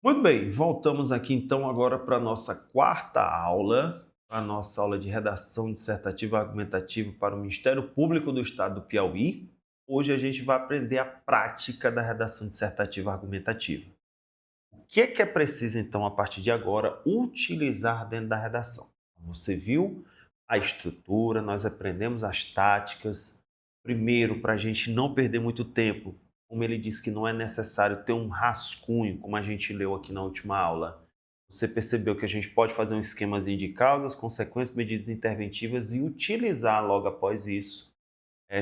Muito bem, voltamos aqui então agora para a nossa quarta aula, a nossa aula de redação dissertativa argumentativa para o Ministério Público do Estado do Piauí. Hoje a gente vai aprender a prática da redação dissertativa argumentativa. O que é preciso então a partir de agora utilizar dentro da redação? Você viu a estrutura, nós aprendemos as táticas. Primeiro, para a gente não perder muito tempo, como ele disse que não é necessário ter um rascunho, como a gente leu aqui na última aula. Você percebeu que a gente pode fazer um esquemazinho de causas, consequências, medidas interventivas e utilizar logo após isso,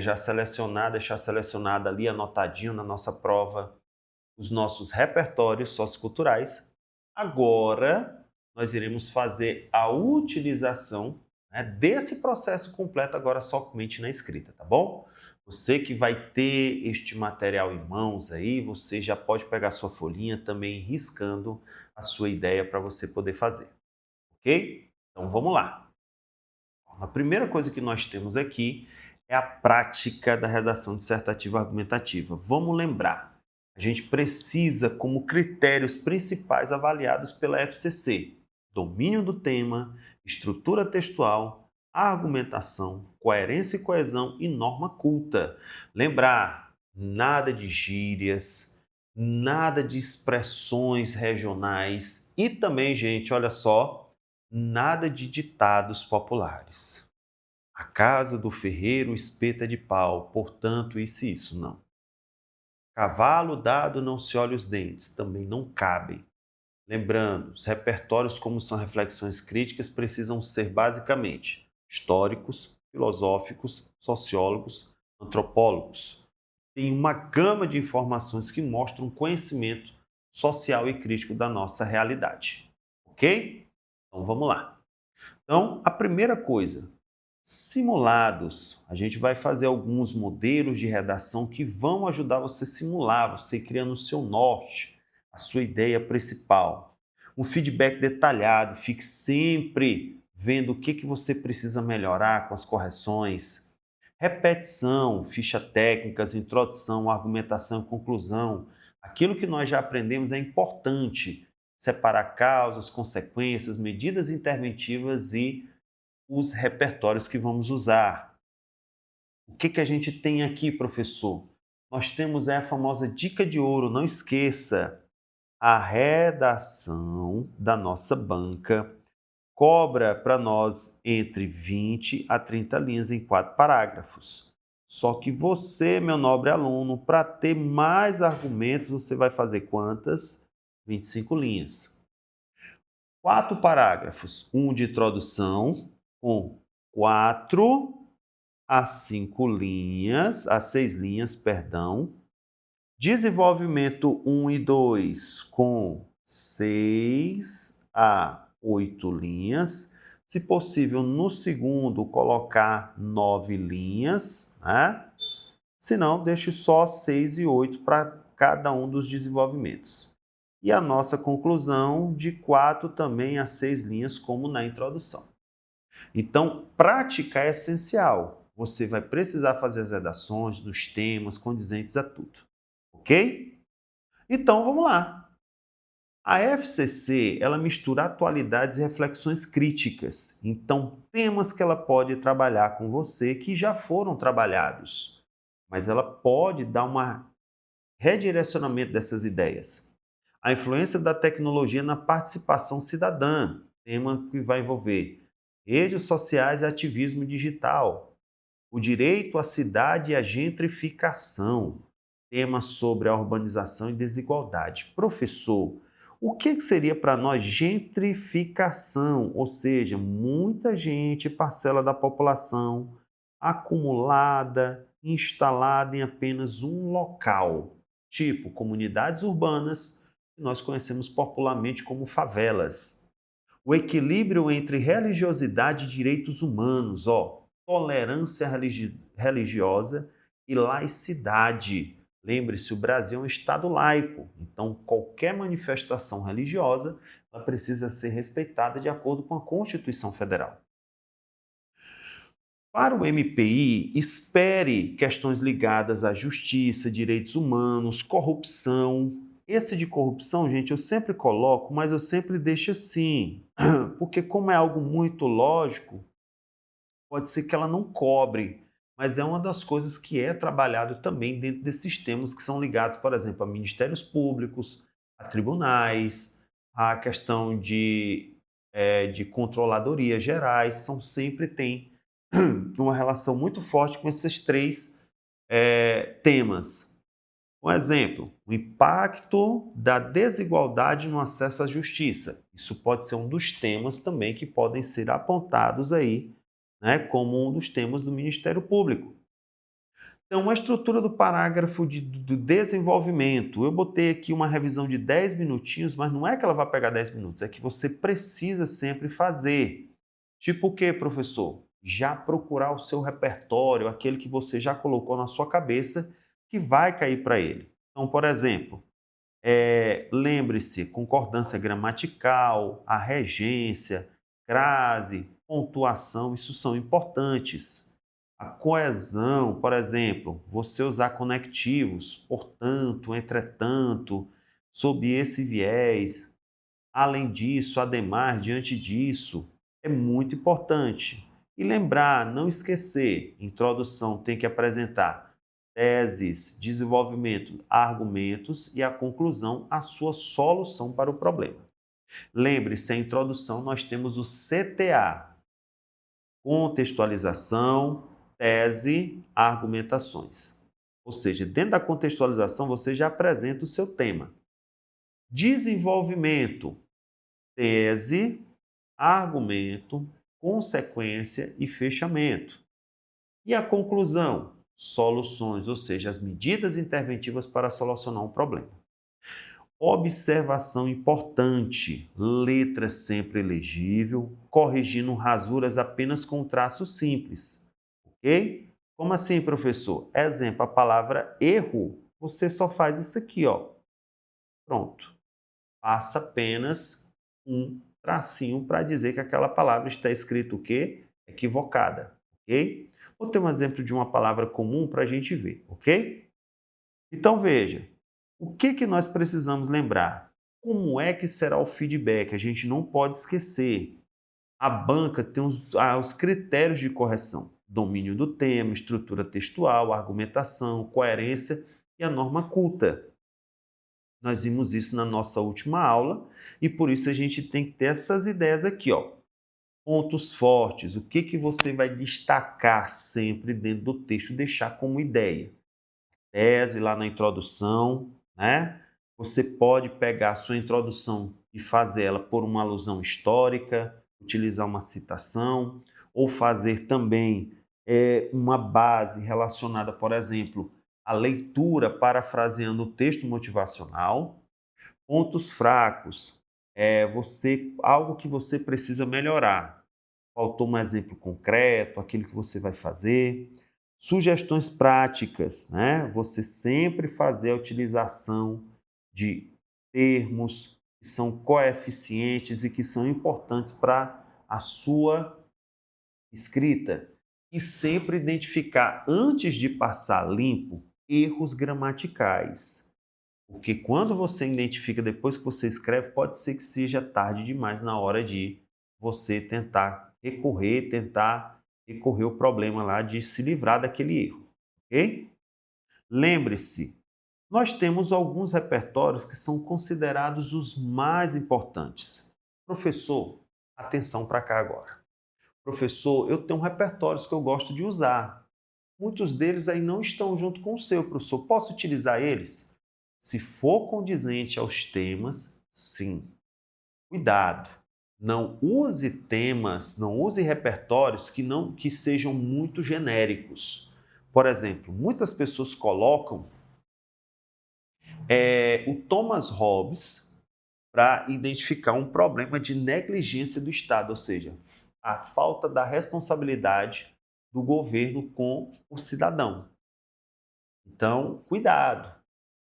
já selecionar, deixar selecionado ali, anotadinho na nossa prova, os nossos repertórios socioculturais. Agora, nós iremos fazer a utilização, né, desse processo completo agora somente na escrita, tá bom? Você que vai ter este material em mãos aí, você já pode pegar sua folhinha também riscando a sua ideia para você poder fazer, ok? Então vamos lá. A primeira coisa que nós temos aqui é a prática da redação dissertativa argumentativa. Vamos lembrar, a gente precisa como critérios principais avaliados pela FCC: domínio do tema, estrutura textual, argumentação, coerência e coesão e norma culta. Lembrar, nada de gírias, nada de expressões regionais e também, gente, olha só, nada de ditados populares. A casa do ferreiro espeta de pau, portanto, isso e isso, não. Cavalo dado não se olha os dentes, também não cabem. Lembrando, os repertórios, como são reflexões críticas, precisam ser basicamente históricos, filosóficos, sociólogos, antropólogos. Tem uma gama de informações que mostram conhecimento social e crítico da nossa realidade. Ok? Então vamos lá. Então, a primeira coisa, simulados. A gente vai fazer alguns modelos de redação que vão ajudar você a simular, você criando o seu norte, a sua ideia principal. Um feedback detalhado, fique sempre vendo o que você precisa melhorar com as correções. Repetição, ficha técnicas, introdução, argumentação e conclusão. Aquilo que nós já aprendemos é importante. Separar causas, consequências, medidas interventivas e os repertórios que vamos usar. O que a gente tem aqui, professor? Nós temos a famosa dica de ouro, não esqueça. A redação da nossa banca cobra para nós entre 20 a 30 linhas em 4 parágrafos. Só que você, meu nobre aluno, para ter mais argumentos, você vai fazer quantas? 25 linhas. 4 parágrafos, um de introdução, com 4 a 5 linhas, a 6 linhas, perdão. Desenvolvimento um e 2 com 6 a 8 linhas. Se possível, no segundo, colocar 9 linhas, né? Se não, deixe só 6 e 8 para cada um dos desenvolvimentos. E a nossa conclusão de 4 também a 6 linhas, como na introdução. Então, prática é essencial. Você vai precisar fazer as redações dos temas condizentes a tudo. Ok? Então, vamos lá. A FCC, ela mistura atualidades e reflexões críticas. Então, temas que ela pode trabalhar com você que já foram trabalhados. Mas ela pode dar um redirecionamento dessas ideias. A influência da tecnologia na participação cidadã, tema que vai envolver redes sociais e ativismo digital, o direito à cidade e a gentrificação, tema sobre a urbanização e desigualdade. Professor, o que seria para nós gentrificação? Ou seja, muita gente, parcela da população, acumulada, instalada em apenas um local, tipo comunidades urbanas, que nós conhecemos popularmente como favelas. O equilíbrio entre religiosidade e direitos humanos, tolerância religiosa e laicidade. Lembre-se, o Brasil é um estado laico, então qualquer manifestação religiosa ela precisa ser respeitada de acordo com a Constituição Federal. Para o MPI, espere questões ligadas à justiça, direitos humanos, corrupção. Esse de corrupção, gente, eu sempre coloco, mas eu sempre deixo assim, porque como é algo muito lógico, pode ser que ela não cobre, mas é uma das coisas que é trabalhado também dentro desses temas que são ligados, por exemplo, a ministérios públicos, a tribunais, a questão de controladoria gerais, são sempre tem uma relação muito forte com esses três temas. Um exemplo, o impacto da desigualdade no acesso à justiça. Isso pode ser um dos temas também que podem ser apontados aí, né, como um dos temas do Ministério Público. Então, a estrutura do parágrafo do desenvolvimento. Eu botei aqui uma revisão de 10 minutinhos, mas não é que ela vai pegar 10 minutos, é que você precisa sempre fazer. Tipo o quê, professor? Já procurar o seu repertório, aquele que você já colocou na sua cabeça, que vai cair para ele. Então, por exemplo, lembre-se, concordância gramatical, a regência, crase, pontuação, isso são importantes. A coesão, por exemplo, você usar conectivos, portanto, entretanto, sob esse viés, além disso, ademais, diante disso, é muito importante. E lembrar, não esquecer, introdução tem que apresentar teses, desenvolvimento, argumentos e a conclusão, a sua solução para o problema. Lembre-se, a introdução nós temos o CTA, contextualização, tese, argumentações. Ou seja, dentro da contextualização você já apresenta o seu tema. Desenvolvimento, tese, argumento, consequência e fechamento. E a conclusão? Soluções, ou seja, as medidas interventivas para solucionar um problema. Observação importante: letra sempre legível, corrigindo rasuras apenas com traço simples. Ok? Como assim, professor? Exemplo, a palavra erro. Você só faz isso aqui, ó. Pronto. Passa apenas um tracinho para dizer que aquela palavra está escrita o quê? Equivocada, ok? Vou ter um exemplo de uma palavra comum para a gente ver, ok? Então veja, o que que nós precisamos lembrar? Como é que será o feedback? A gente não pode esquecer. A banca tem os critérios de correção: domínio do tema, estrutura textual, argumentação, coerência e a norma culta. Nós vimos isso na nossa última aula e por isso a gente tem que ter essas ideias aqui, ó. Pontos fortes, o que que você vai destacar sempre dentro do texto, deixar como ideia. Tese lá na introdução, né? Você pode pegar a sua introdução e fazer ela por uma alusão histórica, utilizar uma citação, ou fazer também uma base relacionada, por exemplo, à leitura parafraseando o texto motivacional. Pontos fracos, algo que você precisa melhorar. Faltou um exemplo concreto, aquilo que você vai fazer. Sugestões práticas, né? Você sempre fazer a utilização de termos que são coeficientes e que são importantes para a sua escrita. E sempre identificar, antes de passar limpo, erros gramaticais. Porque quando você identifica depois que você escreve, pode ser que seja tarde demais na hora de você tentar recorrer o problema lá de se livrar daquele erro, ok? Lembre-se, nós temos alguns repertórios que são considerados os mais importantes. Professor, atenção para cá agora. Professor, eu tenho repertórios que eu gosto de usar. Muitos deles aí não estão junto com o seu, professor. Posso utilizar eles? Se for condizente aos temas, sim. Cuidado. Não use temas, não use repertórios que sejam muito genéricos. Por exemplo, muitas pessoas colocam o Thomas Hobbes para identificar um problema de negligência do Estado, ou seja, a falta da responsabilidade do governo com o cidadão. Então, cuidado.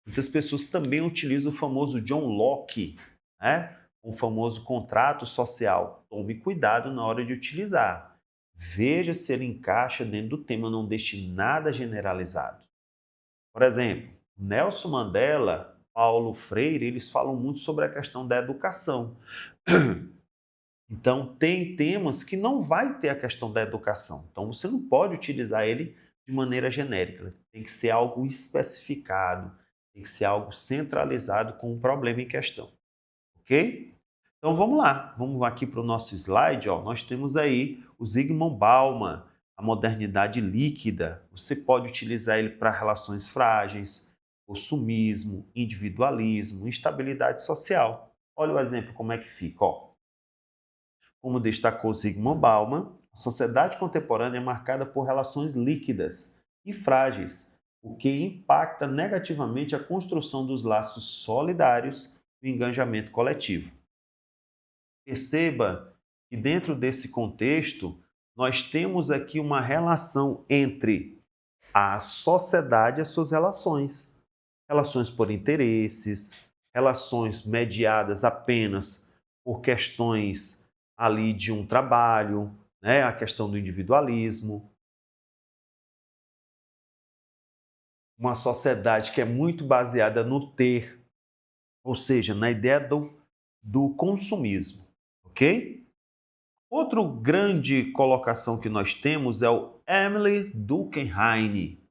Muitas pessoas também utilizam o famoso John Locke, né? O famoso contrato social. Tome cuidado na hora de utilizar. Veja se ele encaixa dentro do tema, não deixe nada generalizado. Por exemplo, Nelson Mandela Paulo Freire, eles falam muito sobre a questão da educação. Então, tem temas que não vai ter a questão da educação. Então, você não pode utilizar ele de maneira genérica. Tem que ser algo especificado, tem que ser algo centralizado com o problema em questão. Ok? Então, vamos lá. Vamos aqui para o nosso slide. Ó. Nós temos aí o Zygmunt Bauman, a modernidade líquida. Você pode utilizar ele para relações frágeis, consumismo, individualismo, instabilidade social. Olha o exemplo como é que fica. Ó. Como destacou Zygmunt Bauman, a sociedade contemporânea é marcada por relações líquidas e frágeis, o que impacta negativamente a construção dos laços solidários e o engajamento coletivo. Perceba que dentro desse contexto, nós temos aqui uma relação entre a sociedade e as suas relações. Relações por interesses, relações mediadas apenas por questões ali de um trabalho, né? A questão do individualismo. Uma sociedade que é muito baseada no ter, ou seja, na ideia do consumismo, ok? Outro grande colocação que nós temos é o Emily Durkheim,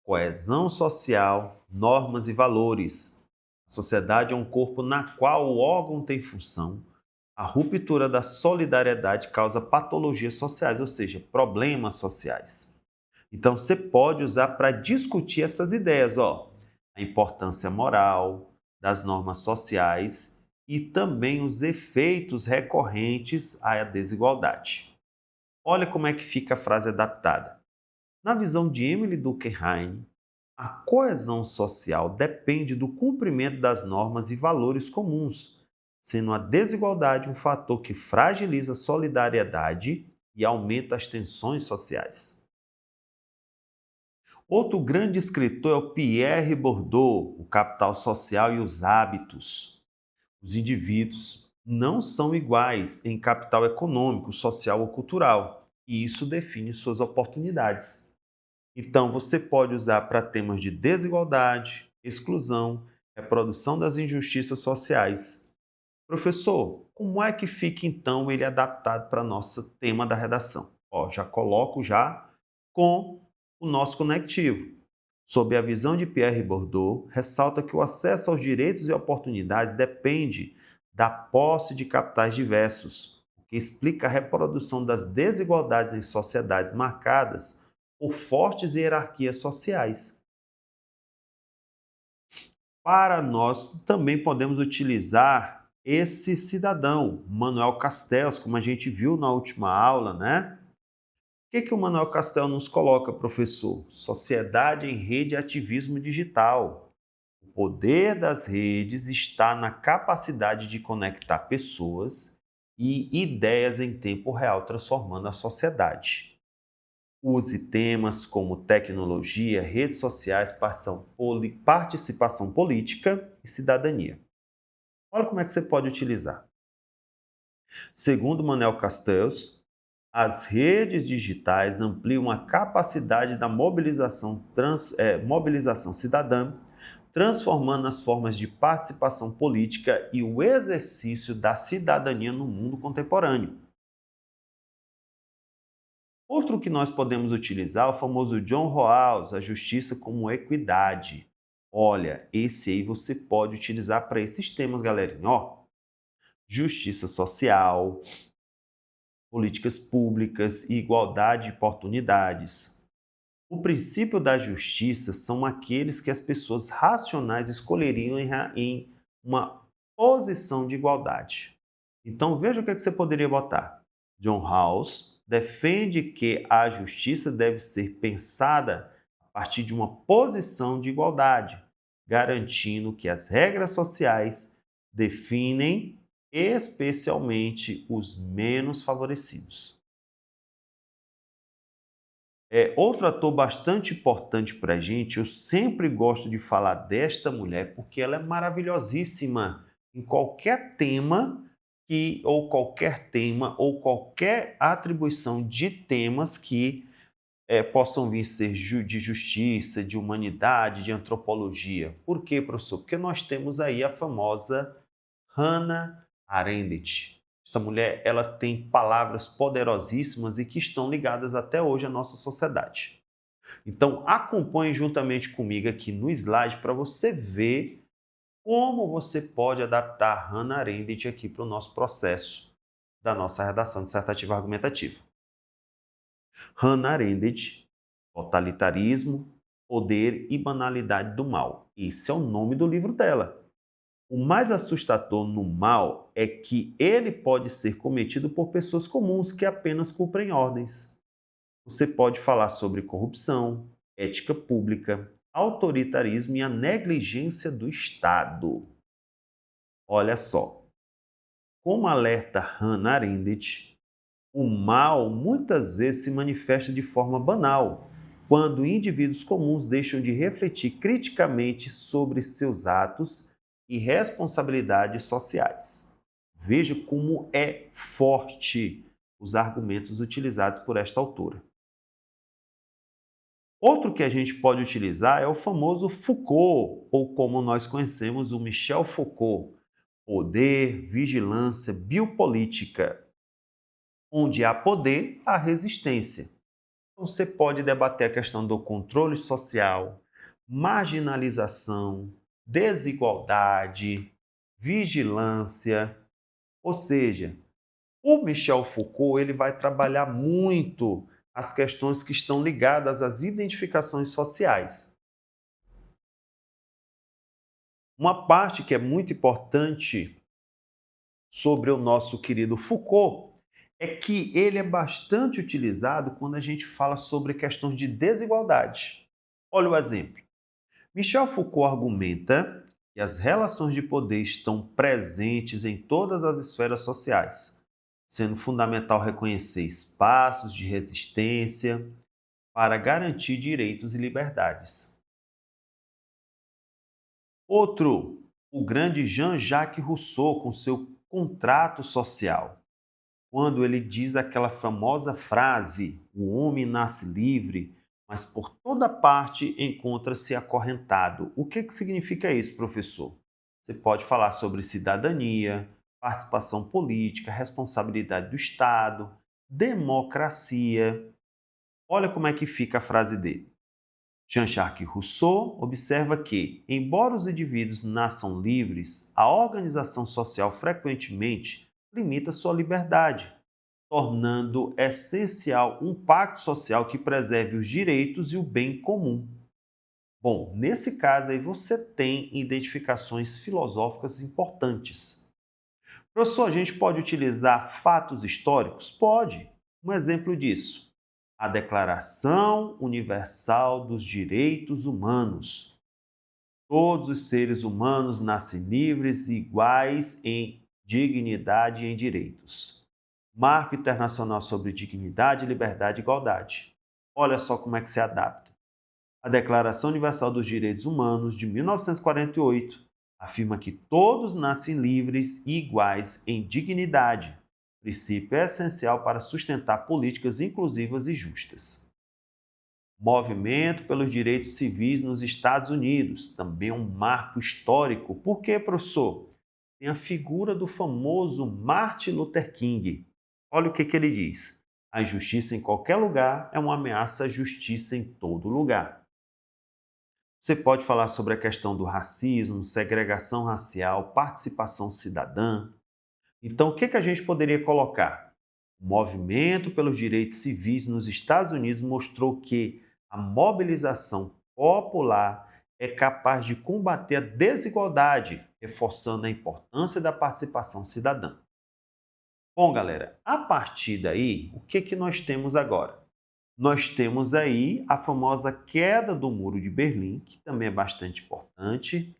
coesão social, normas e valores. A sociedade é um corpo na qual o órgão tem função. A ruptura da solidariedade causa patologias sociais, ou seja, problemas sociais. Então, você pode usar para discutir essas ideias, ó, a importância moral das normas sociais e também os efeitos recorrentes à desigualdade. Olha como é que fica a frase adaptada. Na visão de Emily Durkheim, a coesão social depende do cumprimento das normas e valores comuns, sendo a desigualdade um fator que fragiliza a solidariedade e aumenta as tensões sociais. Outro grande escritor é o Pierre Bourdieu, O Capital Social e os Hábitos. Os indivíduos não são iguais em capital econômico, social ou cultural, e isso define suas oportunidades. Então, você pode usar para temas de desigualdade, exclusão, reprodução das injustiças sociais. Professor, como é que fica então ele adaptado para nosso tema da redação? Ó, já coloco já com o nosso conectivo. Sob a visão de Pierre Bourdieu, ressalta que o acesso aos direitos e oportunidades depende da posse de capitais diversos, o que explica a reprodução das desigualdades em sociedades marcadas por fortes hierarquias sociais. Para nós, também podemos utilizar esse cidadão, Manuel Castells, como a gente viu na última aula, né? O que o Manuel Castells nos coloca, professor? Sociedade em rede e ativismo digital. O poder das redes está na capacidade de conectar pessoas e ideias em tempo real, transformando a sociedade. Use temas como tecnologia, redes sociais, participação política e cidadania. Olha como é que você pode utilizar. Segundo Manuel Castells, as redes digitais ampliam a capacidade da mobilização cidadã, transformando as formas de participação política e o exercício da cidadania no mundo contemporâneo. Outro que nós podemos utilizar é o famoso John Rawls, a justiça como equidade. Olha, esse aí você pode utilizar para esses temas, galerinha. Ó, justiça social, políticas públicas e igualdade de oportunidades. O princípio da justiça são aqueles que as pessoas racionais escolheriam em uma posição de igualdade. Então veja o que você poderia botar. John Rawls defende que a justiça deve ser pensada a partir de uma posição de igualdade, garantindo que as regras sociais definem especialmente os menos favorecidos. Outro ator bastante importante para a gente, eu sempre gosto de falar desta mulher porque ela é maravilhosíssima em qualquer tema ou qualquer tema ou qualquer atribuição de temas que possam vir ser de justiça, de humanidade, de antropologia. Por quê, professor? Porque nós temos aí a famosa Hannah Arendt. Esta mulher, ela tem palavras poderosíssimas e que estão ligadas até hoje à nossa sociedade. Então, acompanhe juntamente comigo aqui no slide para você ver como você pode adaptar Hannah Arendt aqui para o nosso processo da nossa redação dissertativa argumentativa. Hannah Arendt, Totalitarismo, Poder e Banalidade do Mal. Esse é o nome do livro dela. O mais assustador no mal é que ele pode ser cometido por pessoas comuns que apenas cumprem ordens. Você pode falar sobre corrupção, ética pública, autoritarismo e a negligência do Estado. Olha só, como alerta Hannah Arendt, o mal muitas vezes se manifesta de forma banal, quando indivíduos comuns deixam de refletir criticamente sobre seus atos e responsabilidades sociais. Veja como é forte os argumentos utilizados por esta autora. Outro que a gente pode utilizar é o famoso Foucault, ou como nós conhecemos o Michel Foucault, Poder, Vigilância, Biopolítica. Onde há poder, há resistência. Então, você pode debater a questão do controle social, marginalização, desigualdade, vigilância. Ou seja, o Michel Foucault ele vai trabalhar muito as questões que estão ligadas às identificações sociais. Uma parte que é muito importante sobre o nosso querido Foucault é que ele é bastante utilizado quando a gente fala sobre questões de desigualdade. Olha o exemplo. Michel Foucault argumenta que as relações de poder estão presentes em todas as esferas sociais, sendo fundamental reconhecer espaços de resistência para garantir direitos e liberdades. Outro, o grande Jean-Jacques Rousseau, com seu Contrato Social, quando ele diz aquela famosa frase: o homem nasce livre, mas por toda parte encontra-se acorrentado. O que significa isso, professor? Você pode falar sobre cidadania, participação política, responsabilidade do Estado, democracia. Olha como é que fica a frase dele. Jean-Jacques Rousseau observa que, embora os indivíduos nasçam livres, a organização social frequentemente limita sua liberdade, tornando essencial um pacto social que preserve os direitos e o bem comum. Bom, nesse caso aí você tem identificações filosóficas importantes. Professor, a gente pode utilizar fatos históricos? Pode. Um exemplo disso: a Declaração Universal dos Direitos Humanos. Todos os seres humanos nascem livres e iguais em dignidade e em direitos. Marco Internacional sobre Dignidade, Liberdade e Igualdade. Olha só como é que se adapta. A Declaração Universal dos Direitos Humanos, de 1948, afirma que todos nascem livres e iguais em dignidade, princípio essencial para sustentar políticas inclusivas e justas. Movimento pelos direitos civis nos Estados Unidos, também um marco histórico. Por quê, professor? Tem a figura do famoso Martin Luther King. Olha o que ele diz: a injustiça em qualquer lugar é uma ameaça à justiça em todo lugar. Você pode falar sobre a questão do racismo, segregação racial, participação cidadã. Então, o que a gente poderia colocar? O movimento pelos direitos civis nos Estados Unidos mostrou que a mobilização popular é capaz de combater a desigualdade, reforçando a importância da participação cidadã. Bom, galera, a partir daí, o que nós temos agora? Nós temos aí a famosa queda do Muro de Berlim, que também é bastante importante,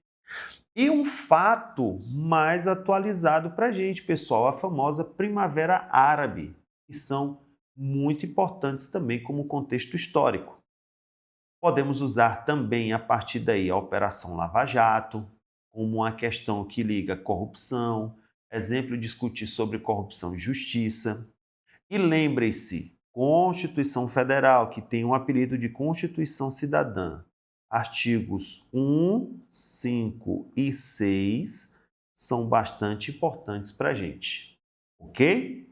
e um fato mais atualizado para a gente, pessoal, a famosa Primavera Árabe, que são muito importantes também como contexto histórico. Podemos usar também a partir daí a Operação Lava Jato, como uma questão que liga corrupção, exemplo discutir sobre corrupção e justiça. E lembre-se, Constituição Federal, que tem um apelido de Constituição Cidadã. Artigos 1, 5 e 6 são bastante importantes para a gente, ok?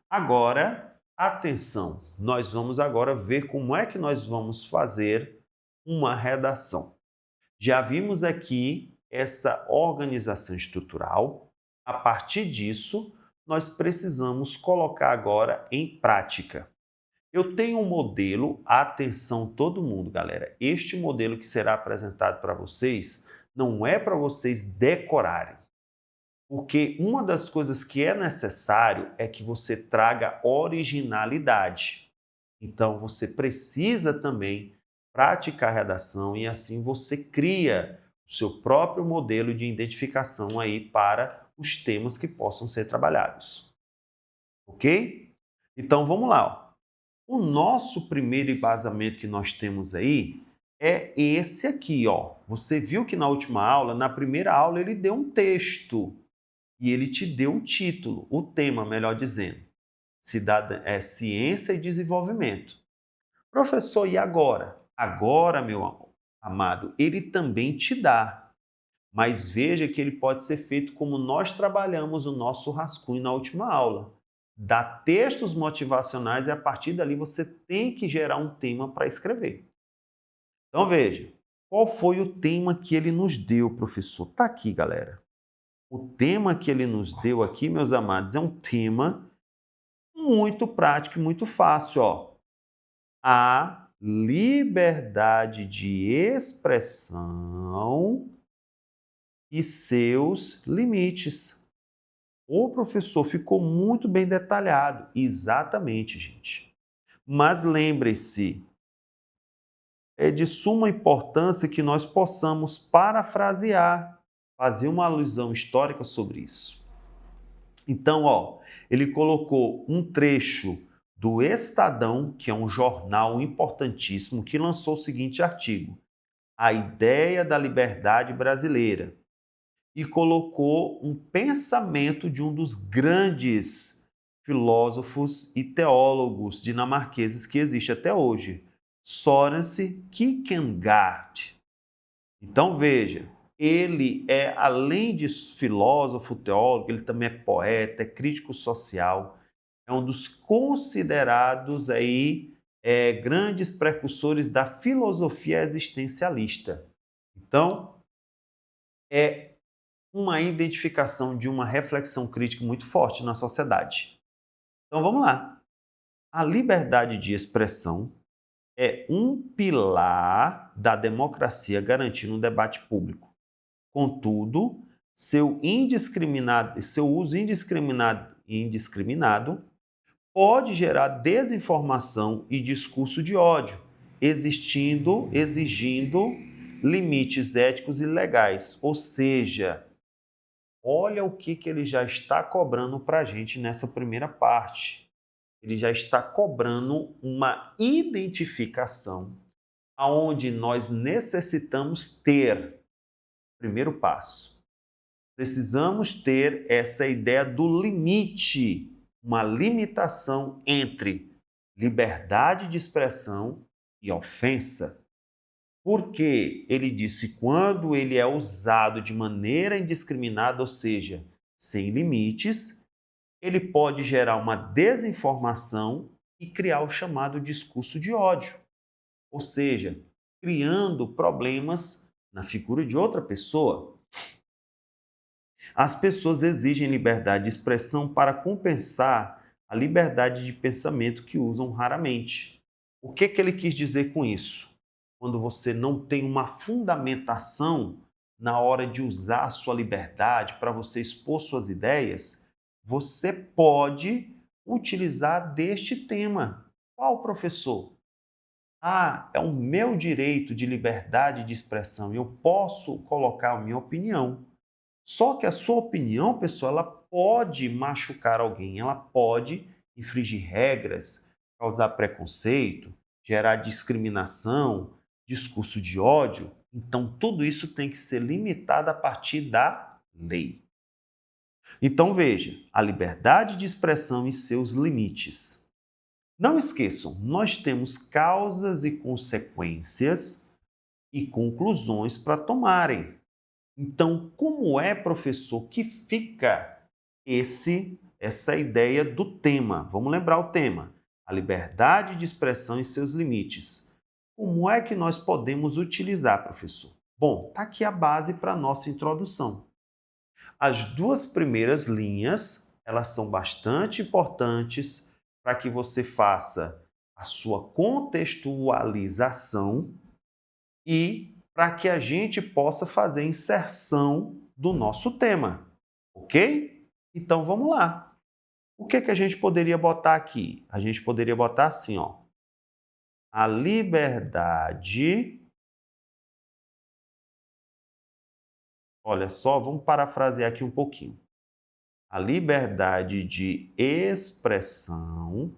Agora, atenção, nós vamos agora ver como é que nós vamos fazer uma redação. Já vimos aqui essa organização estrutural. A partir disso, nós precisamos colocar agora em prática. Eu tenho um modelo, atenção todo mundo, galera. Este modelo que será apresentado para vocês não é para vocês decorarem, porque uma das coisas que é necessário é que você traga originalidade. Então, você precisa também praticar a redação e assim você cria o seu próprio modelo de identificação aí para os temas que possam ser trabalhados. Ok? Então, vamos lá. Ó. O nosso primeiro embasamento que nós temos aí é esse aqui, ó. Você viu que na última aula, na primeira aula, ele deu um texto e ele te deu o título, o tema, melhor dizendo. Ciência e desenvolvimento. Professor, e agora? Agora, meu amado, ele também te dá. Mas veja que ele pode ser feito como nós trabalhamos o nosso rascunho na última aula. Dá textos motivacionais e a partir dali você tem que gerar um tema para escrever. Então veja, qual foi o tema que ele nos deu, professor? Está aqui, galera. O tema que ele nos deu aqui, meus amados, é um tema muito prático e muito fácil, ó. A liberdade de expressão e seus limites. O professor ficou muito bem detalhado. Exatamente, gente. Mas lembre-se, é de suma importância que nós possamos parafrasear, fazer uma alusão histórica sobre isso. Então, ó, ele colocou um trecho do Estadão, que é um jornal importantíssimo, que lançou o seguinte artigo: A Ideia da Liberdade Brasileira, e colocou um pensamento de um dos grandes filósofos e teólogos dinamarqueses que existe até hoje, Søren Kierkegaard. Então veja, ele é, além de filósofo, teólogo, ele também é poeta, é crítico social, é um dos considerados aí grandes precursores da filosofia existencialista. Então, é uma identificação de uma reflexão crítica muito forte na sociedade. Então vamos lá. A liberdade de expressão é um pilar da democracia garantindo um debate público. Contudo, seu uso indiscriminado pode gerar desinformação e discurso de ódio, exigindo limites éticos e legais. Ou seja, olha o que ele já está cobrando para a gente nessa primeira parte. Ele já está cobrando uma identificação aonde nós necessitamos ter, primeiro passo, precisamos ter essa ideia do limite, uma limitação entre liberdade de expressão e ofensa. Porque ele disse, quando ele é usado de maneira indiscriminada, ou seja, sem limites, ele pode gerar uma desinformação e criar o chamado discurso de ódio, ou seja, criando problemas na figura de outra pessoa. As pessoas exigem liberdade de expressão para compensar a liberdade de pensamento que usam raramente. O que ele quis dizer com isso? Quando você não tem uma fundamentação na hora de usar a sua liberdade para você expor suas ideias, você pode utilizar deste tema. Qual, professor? Ah, é o meu direito de liberdade de expressão, eu posso colocar a minha opinião. Só que a sua opinião, pessoal, ela pode machucar alguém, ela pode infringir regras, causar preconceito, gerar discriminação, discurso de ódio. Então, tudo isso tem que ser limitado a partir da lei. Então, veja, a liberdade de expressão e seus limites. Não esqueçam, nós temos causas e consequências e conclusões para tomarem. Então, como é, professor, que fica essa ideia do tema? Vamos lembrar o tema: a liberdade de expressão e seus limites. Como é que nós podemos utilizar, professor? Bom, está aqui a base para a nossa introdução. As duas primeiras linhas, elas são bastante importantes para que você faça a sua contextualização e para que a gente possa fazer a inserção do nosso tema, ok? Então vamos lá. O que que a gente poderia botar aqui? A gente poderia botar assim, ó. A liberdade. Olha só, vamos parafrasear aqui um pouquinho. A liberdade de expressão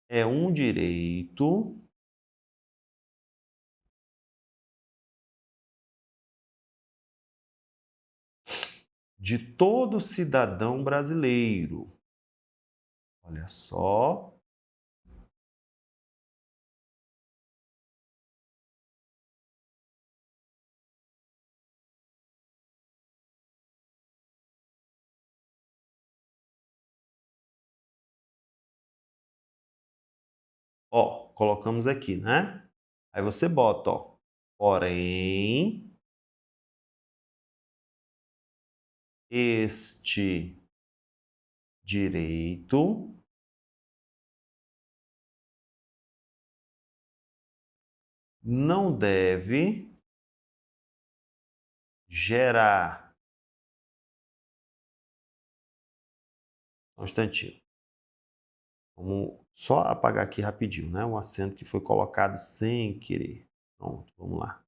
é um direito de todo cidadão brasileiro. Olha só. Ó, colocamos aqui, né? Aí você bota, ó. Porém, este direito não deve gerar. Um instantinho. Vamos só apagar aqui rapidinho, né? Um acento que foi colocado sem querer. Pronto, vamos lá.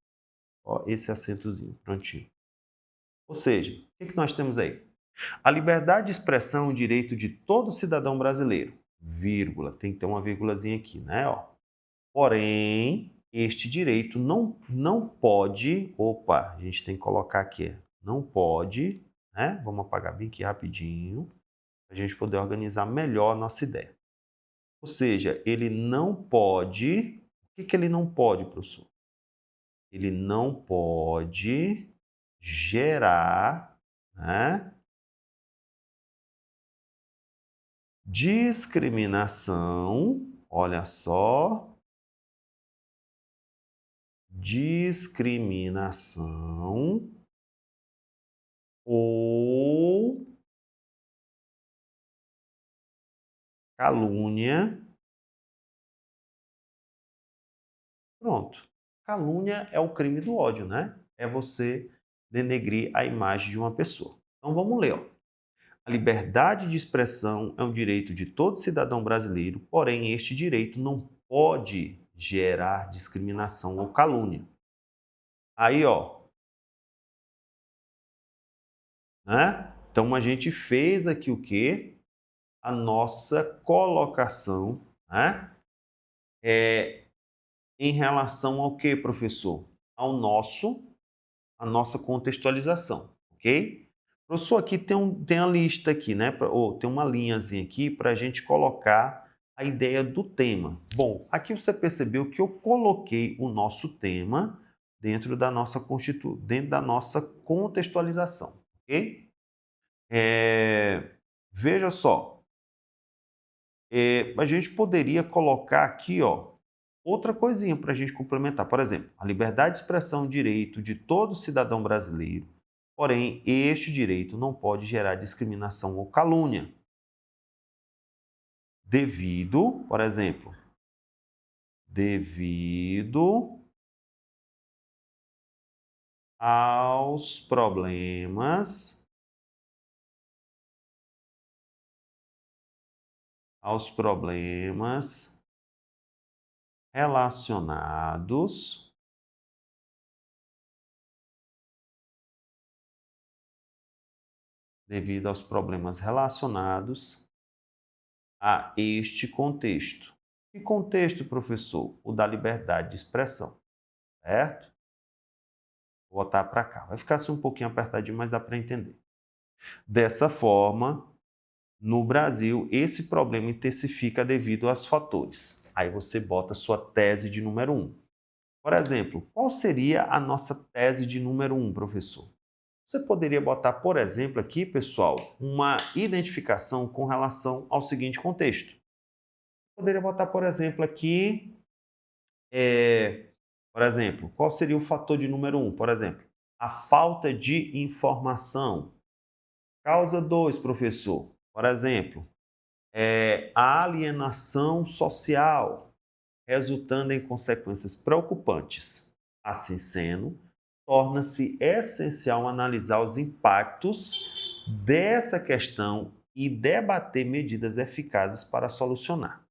Ó, esse acentozinho, prontinho. Ou seja, o que nós temos aí? A liberdade de expressão é um direito de todo cidadão brasileiro. Vírgula, tem que ter uma vírgulazinha aqui, né? Ó. Porém, este direito não pode. Opa, a gente tem que colocar aqui. Não pode, né? Vamos apagar bem aqui rapidinho, para a gente poder organizar melhor a nossa ideia. Ou seja, ele não pode. O que ele não pode, professor? Ele não pode gerar, né, discriminação. Olha só, discriminação ou calúnia. Pronto. Calúnia é o crime do ódio, né? É você denegrir a imagem de uma pessoa. Então vamos ler, ó. A liberdade de expressão é um direito de todo cidadão brasileiro, porém este direito não pode gerar discriminação ou calúnia. Aí, ó, né? Então a gente fez aqui o quê? A nossa colocação, né? Em relação ao que, professor? A nossa contextualização, ok? Professor, aqui tem a lista aqui, né? Ou tem uma linhazinha aqui para a gente colocar a ideia do tema. Bom, aqui você percebeu que eu coloquei o nosso tema dentro da nossa dentro da nossa contextualização, ok? Veja só, a gente poderia colocar aqui, ó, outra coisinha para a gente complementar. Por exemplo, a liberdade de expressão é um direito de todo cidadão brasileiro, porém, este direito não pode gerar discriminação ou calúnia, devido, por exemplo, devido aos problemas relacionados devido aos problemas relacionados a este contexto. Que contexto, professor? O da liberdade de expressão, certo? Vou botar para cá. Vai ficar assim um pouquinho apertadinho, mas dá para entender. Dessa forma, no Brasil, esse problema intensifica devido aos fatores. Aí você bota sua tese de número 1. Por exemplo, qual seria a nossa tese de número 1, professor? Você poderia botar, por exemplo, aqui, pessoal, uma identificação com relação ao seguinte contexto. Poderia botar, por exemplo, aqui, por exemplo, qual seria o fator de número 1? Por exemplo, a falta de informação. Causa 2, professor. Por exemplo, a alienação social, resultando em consequências preocupantes. Assim sendo, torna-se essencial analisar os impactos dessa questão e debater medidas eficazes para solucionar.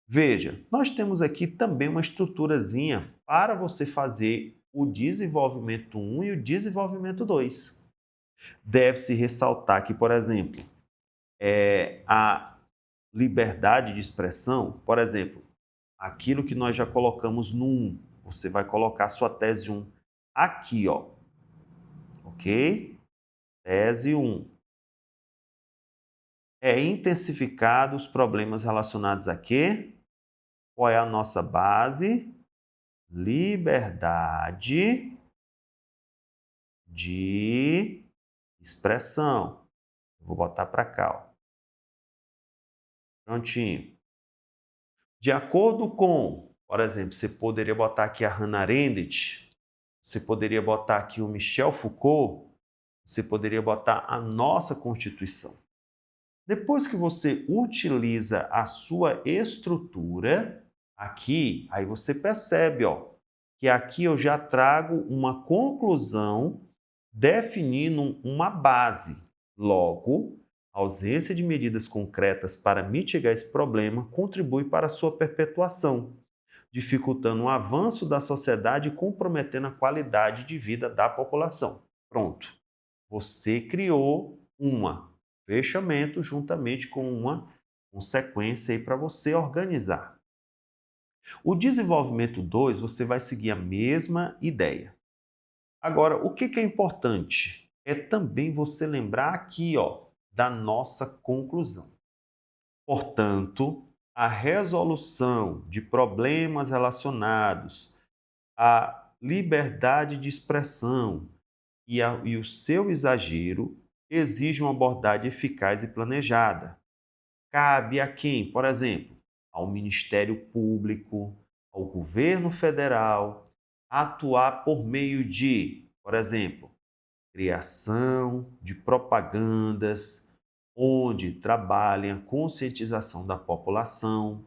Veja, nós temos aqui também uma estruturazinha para você fazer o desenvolvimento 1 e o desenvolvimento 2. Deve-se ressaltar que, por exemplo, a liberdade de expressão, por exemplo, aquilo que nós já colocamos no 1, você vai colocar sua tese 1 aqui, ó. Ok? Tese 1. É intensificado os problemas relacionados a quê? Qual é a nossa base? Liberdade de expressão. Vou botar para cá, ó. Prontinho. De acordo com, por exemplo, você poderia botar aqui a Hannah Arendt, você poderia botar aqui o Michel Foucault, você poderia botar a nossa Constituição. Depois que você utiliza a sua estrutura, aqui, aí você percebe, ó, que aqui eu já trago uma conclusão definindo uma base. Logo, a ausência de medidas concretas para mitigar esse problema contribui para a sua perpetuação, dificultando o avanço da sociedade e comprometendo a qualidade de vida da população. Pronto. Você criou fechamento juntamente com uma consequência aí para você organizar. O desenvolvimento 2, você vai seguir a mesma ideia. Agora, o que é importante? É também você lembrar aqui, ó, da nossa conclusão. Portanto, a resolução de problemas relacionados à liberdade de expressão e o seu exagero exige uma abordagem eficaz e planejada. Cabe a quem? Por exemplo, ao Ministério Público, ao governo federal, atuar por meio de, por exemplo, criação de propagandas, onde trabalhem a conscientização da população,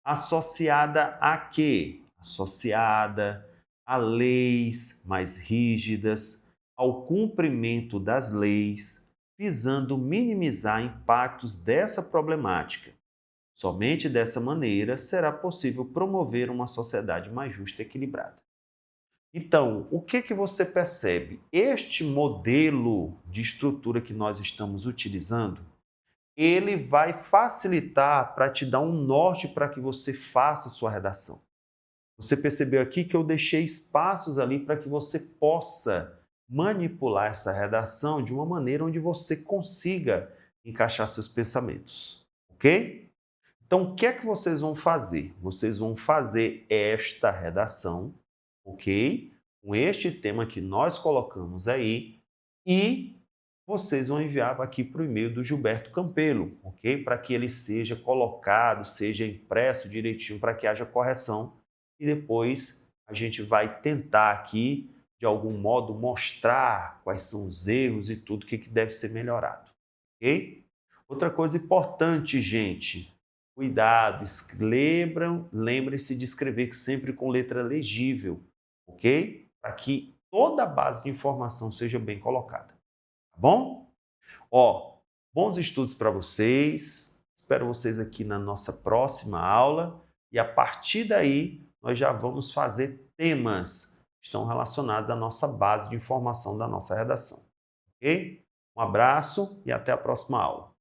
associada a quê? Associada a leis mais rígidas, ao cumprimento das leis, visando minimizar impactos dessa problemática. Somente dessa maneira será possível promover uma sociedade mais justa e equilibrada. Então, o que você percebe? Este modelo de estrutura que nós estamos utilizando, ele vai facilitar para te dar um norte para que você faça sua redação. Você percebeu aqui que eu deixei espaços ali para que você possa manipular essa redação de uma maneira onde você consiga encaixar seus pensamentos, ok? Então, o que é que vocês vão fazer? Vocês vão fazer esta redação, ok? Com este tema que nós colocamos aí e vocês vão enviar aqui para o e-mail do Gilberto Campelo, ok? Para que ele seja colocado, seja impresso direitinho para que haja correção e depois a gente vai tentar aqui, de algum modo, mostrar quais são os erros e tudo que deve ser melhorado, ok? Outra coisa importante, gente, cuidado, lembrem-se de escrever sempre com letra legível, ok? Para que toda a base de informação seja bem colocada, tá bom? Ó, bons estudos para vocês, espero vocês aqui na nossa próxima aula e a partir daí nós já vamos fazer temas que estão relacionados à nossa base de informação da nossa redação, ok? Um abraço e até a próxima aula.